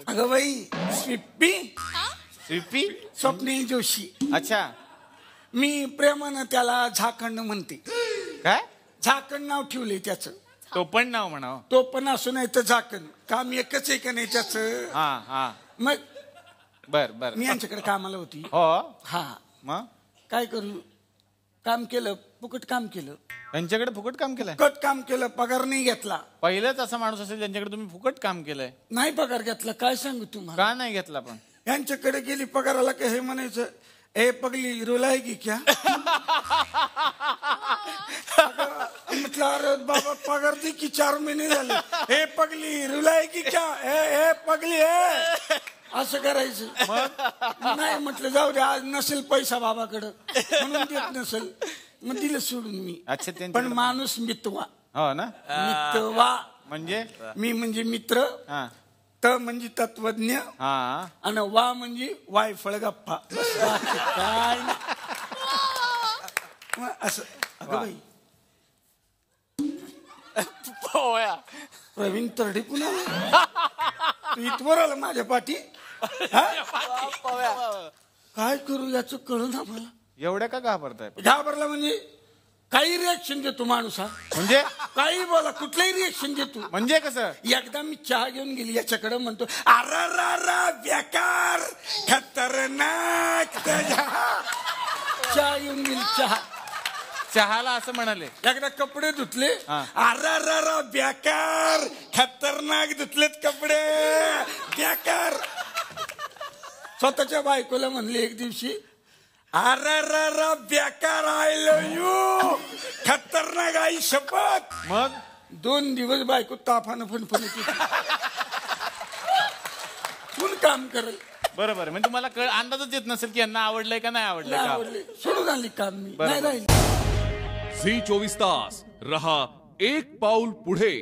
अगं बाई स्विप्पी स्विप्पी स्वप्नी जोशी. अच्छा. मी प्रेमानं त्याला झाकण म्हणते. काय झाकण नाव ठेवले त्याचं. तो पण नाव म्हणाव. तो पण असू नाही तर झाकण. काम एकच आहे का नाही त्याच. हा हा मग बर बर. मी यांच्याकडे कामाला होती. हो हा मग काय करू काम केलं फुकट काम केलं. त्यांच्याकडे फुकट काम केलंय. फुकट काम केलं पगार नाही घेतला. पहिलंच असा माणूस असेल ज्यांच्याकडे तुम्ही फुकट काम केलंय. नाही पगार घेतला काय सांगू तुम्हाला. का नाही घेतला पण. यांच्याकडे गेली पगाराला का हे म्हणायचं ए पगली रुलाएगी क्या. म्हटलं अरे बाबा पगार दे की 4 महिने झाले. हे पगली रुलाएगी क्या ए पगली ए असं करायचं. नाही म्हटलं जाऊ दे आज नसेल पैसा बाबाकडं म्हणून देत नसेल मग दिलं सोडून मी. अच्छा. पण माणूस मितवा. हो ना. मितवा म्हणजे मी म्हणजे मित्र. त म्हणजे तत्वज्ञ आणि वा म्हणजे वायफळ गप्पा. काय असं. अगं बाई प्रवीण तरडे पुन्हा तू इथवर आला माझ्या पाठी. काय करू याच कळू ना मला. एवढ्या का घाबरताय. घाबरला म्हणजे काही रिएक्शन देतो माणूस. हा म्हणजे काही बोला कुठलंही रिएक्शन देतो. म्हणजे कसं. एकदा मी चहा घेऊन गेली याच्याकडे म्हणतो अरा बेकार खतरनाक चहा घेऊन गेली. चहाला असं म्हणाले. एकदा कपडे धुतले अरा बेकार खतरनाक धुतलेत कपडे बेकार. स्वतःच्या बायकोला म्हणले एक दिवशी अरा बेकार आय लव्ह यू खतरनाक आई शपथ. मग 2 दिवस बायको ताफानं फणफणीत कोण काम करेल. बरोबर. म्हणजे तुम्हाला अंदाजच येत नसेल की यांना आवडलंय का नाही आवडलंय. सोडून आली काम मी नाही राहील. झी 24 तास रहा एक पाऊल पुढे.